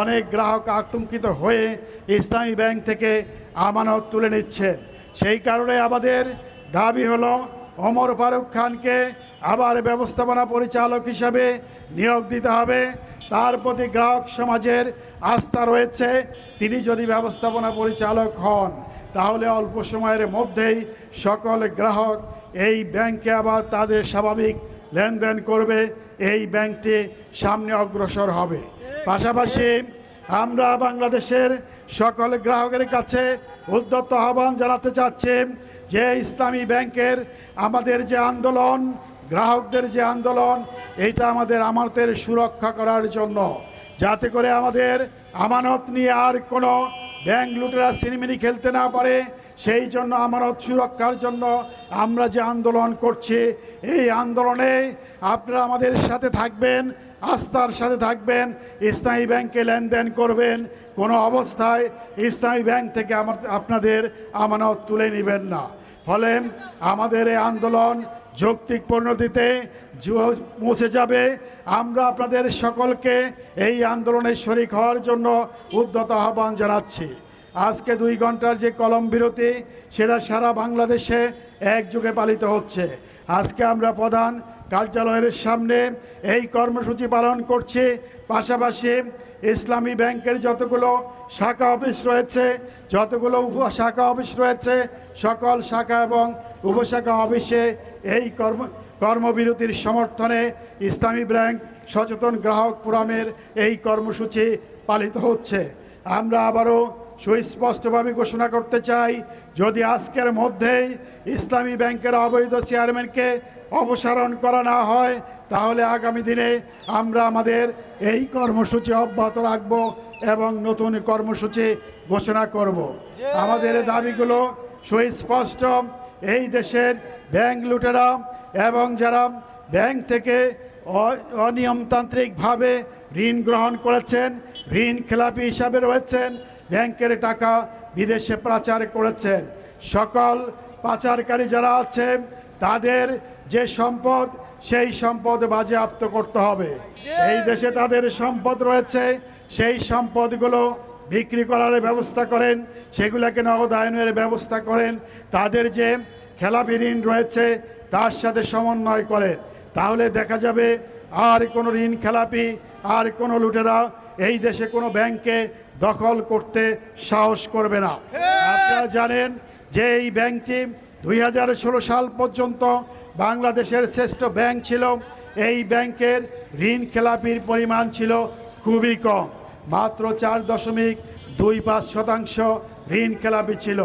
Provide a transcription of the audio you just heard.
অনেক গ্রাহক আতঙ্কিত হয়ে ইসলামী ব্যাংক থেকে আমানত তুলে নিচ্ছেন। সেই কারণে আমাদের দাবি হলো ওমর ফারুক খানকে আবার ব্যবস্থাপনা পরিচালক হিসাবে নিয়োগ দিতে হবে। তার প্রতি গ্রাহক সমাজের আস্থা রয়েছে। তিনি যদি ব্যবস্থাপনা পরিচালক হন তাহলে অল্প সময়ের মধ্যেই সকল গ্রাহক এই ব্যাংকে আবার তাদের স্বাভাবিক লেনদেন করবে, এই ব্যাংকটি সামনে অগ্রসর হবে। পাশাপাশি আমরা বাংলাদেশের সকল গ্রাহকের কাছে উদ্যত আহ্বান জানাতে চাচ্ছি যে ইসলামী ব্যাংকের আমাদের যে আন্দোলন, গ্রাহকদের যে আন্দোলন, এইটা আমাদের আমানতের সুরক্ষা করার জন্য, যাতে করে আমাদের আমানত নিয়ে আর কোনো ব্যাংক লুটেরা সিনেমিনি খেলতে না পারে, সেই জন্য আমানত সুরক্ষার জন্য আমরা যে আন্দোলন করছি, এই আন্দোলনে আপনারা আমাদের সাথে থাকবেন, আস্থার সাথে থাকবেন, ইসলামী ব্যাংকে লেনদেন করবেন। কোনো অবস্থায় ইসলামী ব্যাংক থেকে আপনাদের আমানত তুলে নেবেন না। ফলে আমাদের এই আন্দোলন যৌক্তিক পরিণতিতে পৌঁছে যাবে। আমরা আপনাদের সকলকে এই আন্দোলনে শরিক হওয়ার জন্য উদ্যত আহ্বান জানাচ্ছি। আজকে 2 ঘন্টার যে কলম বিরতি, সেটা সারা বাংলাদেশে একযোগে পালিত হচ্ছে। আজকে আমরা প্রধান কার্যালয়ের সামনে এই কর্মসূচি পালন করছি। পাশাপাশি ইসলামী ব্যাংকের যতগুলো শাখা অফিস রয়েছে, যতগুলো উপশাখা অফিস রয়েছে, সকল শাখা এবং উপশাখা অফিসে এই কর্মবিরতির সমর্থনে ইসলামী ব্যাংক সচেতন গ্রাহক ফোরামের এই কর্মসূচি পালিত হচ্ছে। আমরা আবারও সুস্পষ্টভাবে ঘোষণা করতে চাই, যদি আজকের মধ্যেই ইসলামী ব্যাংকের অবৈধ চেয়ারম্যানকে অপসারণ করা না হয়, তাহলে আগামী দিনে আমরা আমাদের এই কর্মসূচি অব্যাহত রাখব এবং নতুন কর্মসূচি ঘোষণা করব। আমাদের দাবিগুলো সুস্পষ্ট। এই দেশের ব্যাংক লুটেরা এবং যারা ব্যাংক থেকে অনিয়মতান্ত্রিকভাবে ঋণ গ্রহণ করেছেন, ঋণ খেলাপি হিসাবে রয়েছেন, ব্যাংকের টাকা বিদেশে পাচার করেছেন, সকল পাচারকারী যারা আছেন তাদের যে সম্পদ, সেই সম্পদ বাজেয়াপ্ত করতে হবে। এই দেশে তাদের সম্পদ রয়েছে, সেই সম্পদগুলো বিক্রি করার ব্যবস্থা করেন, সেগুলোকে নগদায়নের ব্যবস্থা করেন। তাদের যে খেলাপি ঋণ রয়েছে তার সাথে সমন্বয় করেন, তাহলে দেখা যাবে আর কোনো ঋণ খেলাপি, আর কোনো লুটেরা এই দেশে কোনো ব্যাংকে দখল করতে সাহস করবে না। আপনারা জানেন যে এই ব্যাংকটি 2016 সাল পর্যন্ত বাংলাদেশের শ্রেষ্ঠ ব্যাংক ছিল। এই ব্যাংকের ঋণ খেলাপির পরিমাণ ছিল খুবই কম, মাত্র 4.25% ঋণ খেলাপি ছিল।